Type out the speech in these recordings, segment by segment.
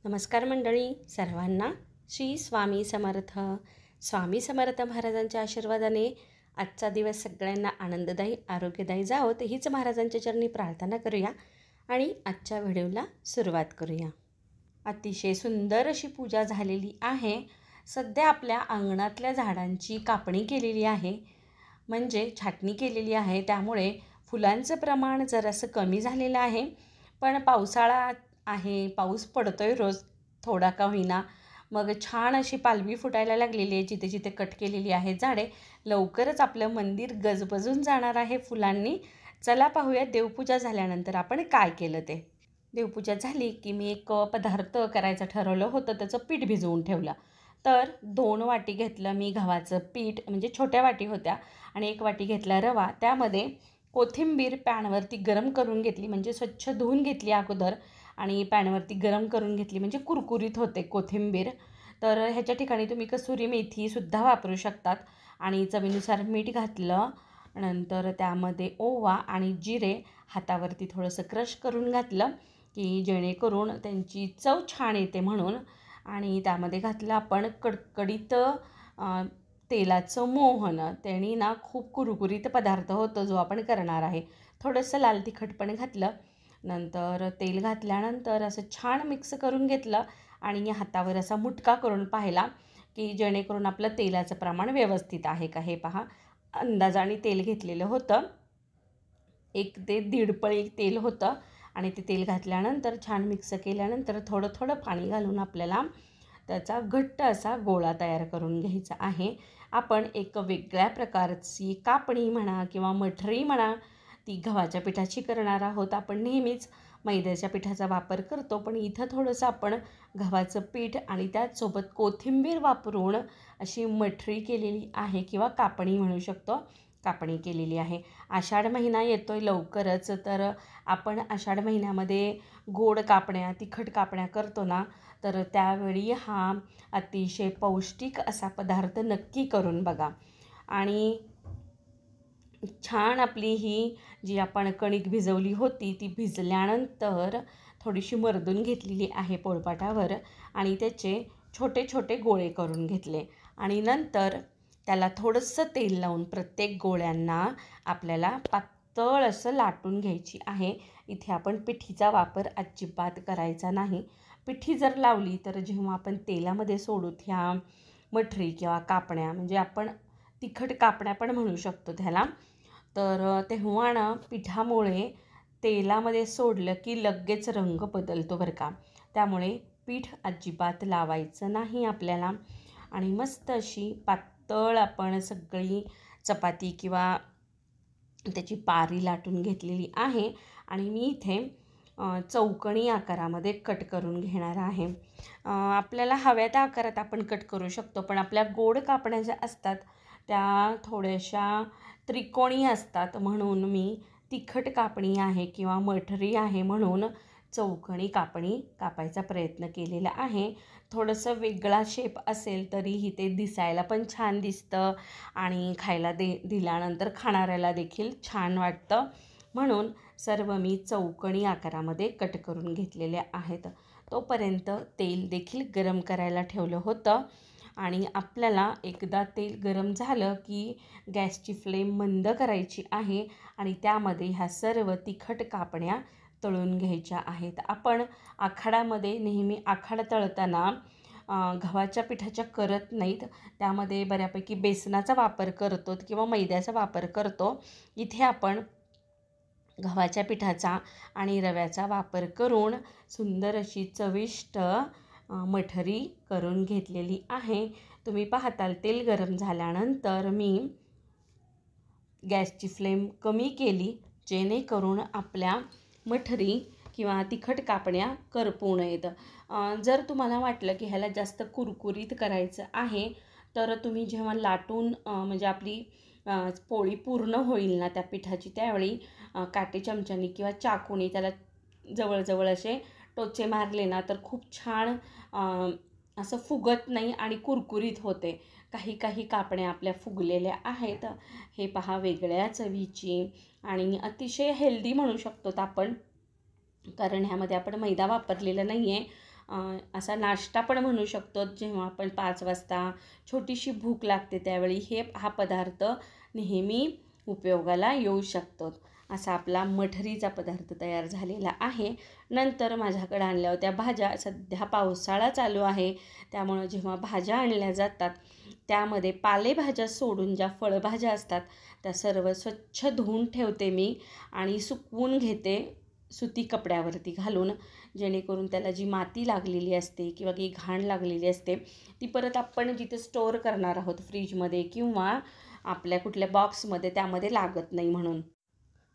नमस्कार मंडळी, सर्वांना श्री स्वामी समर्थ. स्वामी समर्थ महाराजांच्या आशीर्वादाने आजचा दिवस सगळ्यांना आनंददायी आरोग्यदायी जावो, तर हीच महाराजांच्या चरणी प्रार्थना करूया आणि आजच्या व्हिडिओला सुरुवात करूया. अतिशय सुंदर अशी पूजा झालेली आहे. सध्या आपल्या अंगणातल्या झाडांची कापणी केलेली आहे, म्हणजे छाटणी केलेली आहे. त्यामुळे फुलांचं प्रमाण जरासं कमी झालेलं आहे. पण पावसाळा आहे, पाऊस पडतोय रोज थोडा का होईना. मग छान अशी पालवी फुटायला लागलेली आहे. जिथे जिथे कट केलेली आहे झाडे, लवकरच आपलं मंदिर गजबजून जाणार आहे फुलांनी. चला पाहूया देवपूजा झाल्यानंतर आपण काय केलं ते. देवपूजा झाली की मी एक पदार्थ करायचं ठरवलं होतं, त्याचं पीठ भिजवून ठेवलं. तर 2 वाटी घेतलं मी गव्हाचं पीठ, म्हणजे छोट्या वाटी होत्या, आणि 1 वाटी घेतला रवा. त्यामध्ये कोथिंबीर पॅनवरती गरम करून घेतली, म्हणजे स्वच्छ धुवून घेतली अगोदर आणि पॅनवरती गरम करून घेतली, म्हणजे कुरकुरीत होते कोथिंबीर. तर ह्याच्या ठिकाणी तुम्ही कसुरी मेथीसुद्धा वापरू शकतात. आणि चवीनुसार मीठ घातलं. नंतर त्यामध्ये ओवा आणि जिरे हातावरती थोडंसं क्रश करून घातलं, की जेणेकरून त्यांची चव छान येते म्हणून. आणि त्यामध्ये घातलं आपण कडकडीत तेलाचं मोहन. त्यांनी ना खूप कुरकुरीत पदार्थ होतो जो आपण करणार आहे. थोडंसं लाल तिखट पण घातलं. नंतर तेल घातल्यानंतर असं छान मिक्स करून घेतलं आणि हातावर असा मुटका करून पाहिला, की जेणेकरून आपलं तेलाचं प्रमाण व्यवस्थित आहे का हे पहा. अंदाजाने तेल घेतलेलं होतं, 1 ते 1.5 पळी तेल होतं. आणि ते तेल घातल्यानंतर छान मिक्स केल्यानंतर थोडं थोडं पाणी घालून आपल्याला त्याचा घट्ट असा गोळा तयार करून घ्यायचा आहे. आपण एक वेगळ्या प्रकारची कापणी म्हणा किंवा मठरी म्हणा, ती गव्हाच्या पिठाची करणार आहोत. आपण नेहमीच मैद्याच्या पिठाचा वापर करतो, पण इथं थोडंसं आपण गव्हाचं पीठ आणि त्याचसोबत कोथिंबीर वापरून अशी मठरी केलेली आहे, किंवा कापणी म्हणू शकतो, कापणी केलेली आहे. आषाढ महिना येतो आहे लवकरच, तर आपण आषाढ महिन्यामध्ये गोड कापण्या, तिखट कापण्या करतो ना, तर त्यावेळी हा अतिशय पौष्टिक असा पदार्थ नक्की करून बघा. आणि छान आपली ही जी आपण कणिक भिजवली होती, ती भिजल्यानंतर थोडीशी मर्दून घेतलेली आहे पोळपाटावर आणि त्याचे छोटे छोटे गोळे करून घेतले. आणि नंतर त्याला थोडंसं तेल लावून प्रत्येक गोळ्यांना आपल्याला पातळ असं लाटून घ्यायची आहे. इथे आपण पिठीचा वापर अजिबात करायचा नाही. पिठी जर लावली तर जेव्हा आपण तेलामध्ये सोडू ह्या मठरी किंवा कापण्या, म्हणजे आपण तिखट कापण्या पण म्हणू शकतो त्याला, तर तेव्हा ना पिठामुळे तेलामध्ये सोडलं की लगेच रंग बदलतो बरं का. त्यामुळे पीठ अजिबात लावायचं नाही आपल्याला. आणि मस्त अशी पातळ आपण सगळी चपाती किंवा त्याची पारी लाटून घेतलेली आहे. आणि मी इथे चौकोनी आकारामध्ये कट करून घेणार आहे. आपल्याला हव्या त्या आकारात आपण कट करू शकतो, पण आपल्या गोड कापण्या ज्या असतात त्या थोड्याशा त्रिकोणी असतात, म्हणून मी तिखट कापणी आहे किंवा मठरी आहे म्हणून चौकोनी कापणी कापायचा प्रयत्न केलेला आहे. थोडंसं वेगळा शेप असेल तरीही ते दिसायला पण छान दिसतं आणि खायला दिल्यानंतर खाणाऱ्याला देखील छान वाटतं, म्हणून सर्व मी चौकोनी आकारामध्ये कट करून घेतलेले आहेत. तोपर्यंत तेल देखील गरम करायला ठेवलं होतं. आणि आपल्याला एकदा तेल गरम झालं की गॅसची फ्लेम मंद करायची आहे आणि त्यामध्ये ह्या सर्व तिखट कापण्या तळून घ्यायच्या आहेत. आपण आखाडामध्ये नेहमी आखाड तळताना गव्हाच्या पिठाच्या करत नाहीत, त्यामध्ये बऱ्यापैकी बेसनाचा वापर करतो किंवा मैद्याचा वापर करतो. इथे आपण गव्हाच्या पिठाचा आणि रव्याचा वापर करून सुंदर अशी चविष्ट मठरी करून घेतलेली आहे. तुम्ही पाहताल तेल गरम झाल्यानंतर मी गॅसची फ्लेम कमी केली, जेणेकरून आपल्या मठरी किंवा तिखट कापण्या करपू नयेत. जर तुम्हाला वाटलं की ह्याला जास्त कुरकुरीत करायचं आहे, तर तुम्ही जेव्हा लाटून म्हणजे आपली पोळी पूर्ण होईल ना त्या पिठाची, त्यावेळी काटे चमच्यानी किंवा चाकूने त्याला जवळजवळ असे टोचे मारले ना तर खूप छान असं फुगत नाही आणि कुरकुरीत होते. काही काही कापण्या आपल्या फुगलेल्या आहेत. हे पहा, वेगळ्या चवीची आणि अतिशय हेल्दी म्हणू शकतो आपण, कारण ह्यामध्ये आपण मैदा वापरलेला नाही आहे. असा नाश्ता पण म्हणू शकतो. जेव्हा आपण 5 वाजता छोटीशी भूक लागते त्यावेळी हा पदार्थ नेहमी उपयोगाला येऊ शकतो. असा आपला मठरीचा पदार्थ तयार झालेला आहे. नंतर माझ्याकडे आणल्या होत्या भाज्या. सध्या पावसाळा चालू आहे, त्यामुळं जेव्हा भाज्या आणल्या जातात त्यामध्ये पालेभाज्या सोडून ज्या फळभाज्या असतात त्या सर्व स्वच्छ धुवून ठेवते मी आणि सुकवून घेते सुती कपड्यावरती घालून, जेणेकरून त्याला जी माती लागलेली असते किंवा की घाण लागलेली असते ती परत आपण जिथे स्टोअर करणार आहोत फ्रीजमध्ये किंवा आपल्या कुठल्या बॉक्समध्ये त्यामध्ये लागत नाही म्हणून.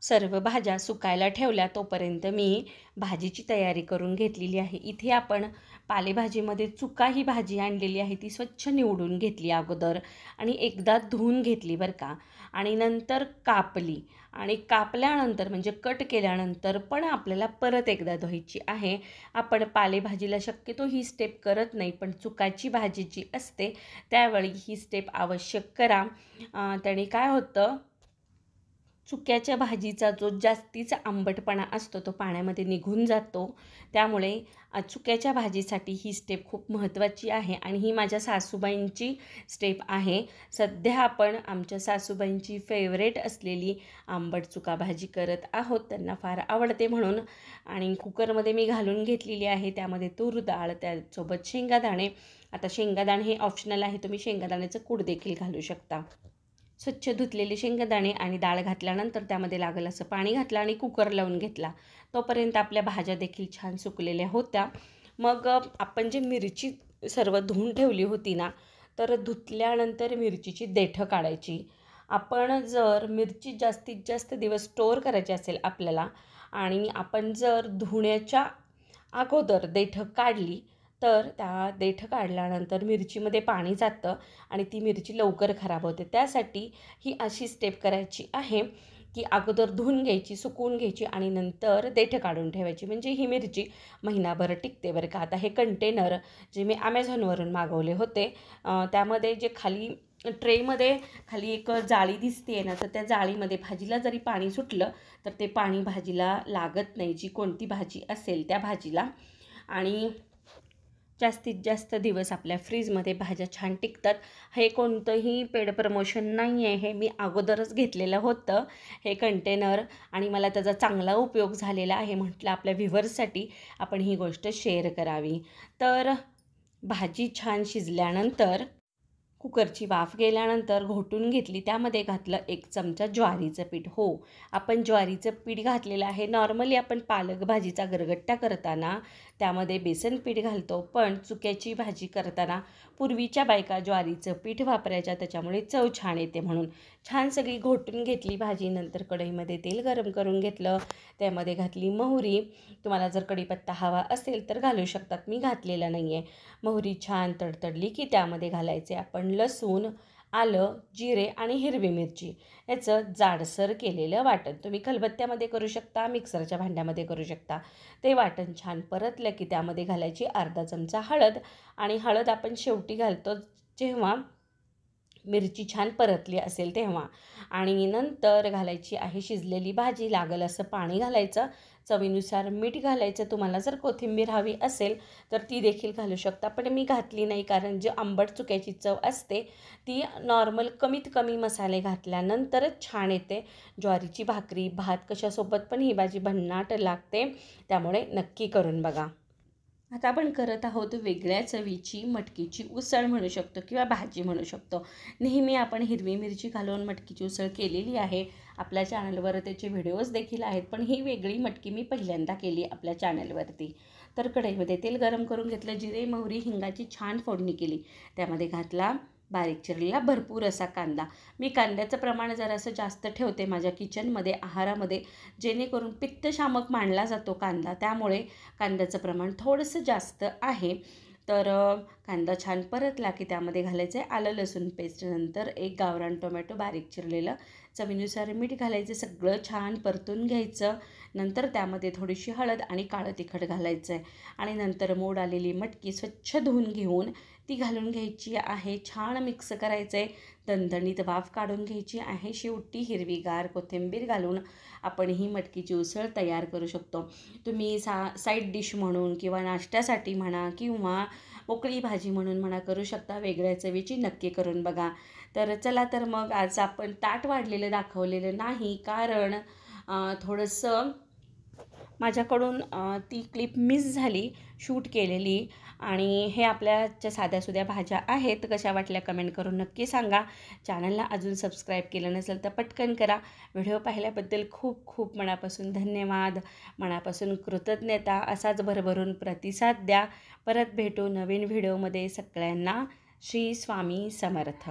सर्व भाज्या सुकायला ठेवल्या तोपर्यंत मी भाजीची तयारी करून घेतलेली आहे. इथे आपण पालेभाजीमध्ये चुका ही भाजी आणलेली आहे ती स्वच्छ निवडून घेतली अगोदर आणि एकदा धुवून घेतली बरं का, आणि नंतर कापली आणि कापल्यानंतर म्हणजे कट केल्यानंतर पण आपल्याला परत एकदा धुवायची आहे. आपण पालेभाजीला शक्यतो ही स्टेप करत नाही, पण चुकाची भाजी जी असते त्यावेळी ही स्टेप आवश्यक करा. त्याने काय होतं, चुक्याच्या भाजीचा जो जास्तीचा आंबटपणा असतो तो पाण्यामध्ये निघून जातो. त्यामुळे चुक्याच्या भाजीसाठी ही स्टेप खूप महत्त्वाची आहे आणि ही माझ्या सासूबाईंची स्टेप आहे. सध्या आपण आमच्या सासूबाईंची फेवरेट असलेली आंबट चुका भाजी करत आहोत, त्यांना फार आवडते म्हणून. आणि कुकरमध्ये मी घालून घेतलेली आहे, त्यामध्ये तूर डाळ, त्यासोबत शेंगादाणे. आता शेंगादाणे हे ऑप्शनल आहे, तुम्ही शेंगादाण्याचं कूट देखील घालू शकता. स्वच्छ धुतलेले शेंगदाणे आणि डाळ घातल्यानंतर त्यामध्ये लागेल असं पाणी घातलं आणि कुकर लावून घेतला. तोपर्यंत आपल्या भाज्या देखील छान सुकलेल्या होत्या. मग आपण जी मिरची सर्व धुवून ठेवली होती ना, तर धुतल्यानंतर मिरचीची देठं काढायची. आपण जर मिरची जास्तीत जास्त दिवस स्टोअर करायची असेल आपल्याला आणि आपण जर धुण्याच्या अगोदर देठं काढली तर त्या देठं काढल्यानंतर मिरचीमध्ये पाणी जातं आणि ती मिरची लवकर खराब होते. त्यासाठी ही अशी स्टेप करायची आहे की अगोदर धुवून घ्यायची, सुकवून घ्यायची आणि नंतर देठं काढून ठेवायची, म्हणजे ही मिरची महिनाभर टिकते बरं का. आता हे कंटेनर जे मी ॲमेझॉनवरून मागवले होते, त्यामध्ये जे खाली ट्रेमध्ये खाली एक जाळी दिसते आहे ना, तर त्या जाळीमध्ये भाजीला जरी पाणी सुटलं तर ते पाणी भाजीला लागत नाही, जी कोणती भाजी असेल त्या भाजीला. आणि जास्तीत जास्त दिवस आपल्या फ्रीजमध्ये भाज्या छान टिकतात. हे कोणतंही पेड प्रमोशन नाही आहे, हे मी अगोदरच घेतलेलं होतं हे कंटेनर आणि मला त्याचा चांगला उपयोग झालेला आहे. म्हटलं आपल्या व्ह्युअर्ससाठी आपण ही गोष्ट शेअर करावी. तर भाजी छान शिजल्यानंतर कुकरची वाफ गेल्यानंतर घोटून घेतली. त्यामध्ये घातलं 1 चमचा ज्वारीचं पीठ. हो, आपण ज्वारीचं पीठ घातलेलं आहे. नॉर्मली आपण पालक भाजीचा गरगट्टा करताना त्यामध्ये बेसन पीठ घालतो, पण चुक्याची भाजी करताना पूर्वीच्या बायका ज्वारीचं पीठ वापरायच्या, त्याच्यामुळे चव छान येते म्हणून. छान सगळी घोटून घेतली भाजी. नंतर कढईमध्ये तेल गरम करून घेतलं, त्यामध्ये घातली मोहरी. तुम्हाला जर कढीपत्ता हवा असेल तर घालू शकतात, मी घातलेला नाही आहे. मोहरी छान तडतडली की त्यामध्ये घालायचे आपण लसूण, आलं, जिरे आणि हिरवी मिरची याचं जाडसर केलेलं वाटण. तुम्ही खलबत्त्यामध्ये करू शकता, मिक्सरच्या भांड्यामध्ये करू शकता. ते वाटण छान परतलं की त्यामध्ये घालायची अर्धा चमचा हळद, आणि हळद आपण शेवटी घालतो जेव्हा मिरची छान परतली असेल तेव्हा. आणि नंतर घालायची आहे शिजलेली भाजी, लागेल असं पाणी घालायचं, चवीनुसार मीठ घालायचं. तुम्हाला जर कोथिंबीर हवी असेल तर ती देखील घालू शकता, पण मी घातली नाही, कारण जे आंबट चुक्याची चव असते ती नॉर्मल कमीत कमी मसाले घातल्यानंतरच छान येते. ज्वारीची भाकरी, भात कशासोबत पण ही भाजी भन्नाट लागते, त्यामुळे नक्की करून बघा. आता आपण करत आहोत वेगळ्या चवीची मटकीची उसळ म्हणू शकतो किंवा भाजी म्हणू शकतो. नेहमी आपण हिरवी मिरची घालून मटकीची उसळ केलेली आहे, आपल्या चॅनलवर त्याचे व्हिडिओज देखील आहेत, पण ही वेगळी मटकी मी पहिल्यांदा केली आपल्या चॅनलवरती. तर कढईमध्ये तेल गरम करून घेतलं, जिरे, मोहरी, हिंगाची छान फोडणी केली. त्यामध्ये घातला बारीक चिरलेला भरपूर असा कांदा. मी कांद्याचं प्रमाण जरासं जास्त ठेवते माझ्या किचनमध्ये, आहारामध्ये, जेणेकरून पित्तशामक मानला जातो कांदा, त्यामुळे कांद्याचं प्रमाण थोडंसं जास्त आहे. तर कांदा छान परतला की त्यामध्ये घालायचं आहे आलं लसूण पेस्ट, नंतर एक गावरान टोमॅटो बारीक चिरलेलं, चवीनुसार मीठ घालायचं, सगळं छान परतून घ्यायचं. नंतर त्यामध्ये थोडीशी हळद आणि काळं तिखट घालायचं आहे आणि नंतर मोड आलेली मटकी स्वच्छ धुवून घेऊन ती घालून घ्यायची आहे. छान मिक्स करायचं आहे, दणदणीत वाफ काढून घ्यायची आहे. शेवटी हिरवीगार कोथिंबीर घालून आपण ही मटकीची उसळ तयार करू शकतो. तुम्ही साईड डिश म्हणून किंवा नाश्त्यासाठी म्हणा किंवा मोकळी भाजी म्हणून म्हणा करू शकता. वेगळ्या चवीची नक्की करून बघा. तर चला तर मग आज आपण ताट वाढलेलं दाखवलेलं नाही, कारण थोडंसं माझ्याकडून ती क्लिप मिस झाली शूट केलेली. आणि हे आपल्या साध्यासुध्या भाज्या आहेत, कशा वाटल्या कमेंट करून नक्की सांगा. चॅनलला अजून सबस्क्राईब केलं नसेल तर पटकन करा. व्हिडिओ पाहिल्याबद्दल खूप खूप मनापासून धन्यवाद, मनापासून कृतज्ञता. असाच भरभरून प्रतिसाद द्या. परत भेटू नवीन व्हिडिओमध्ये. सगळ्यांना श्री स्वामी समर्थ.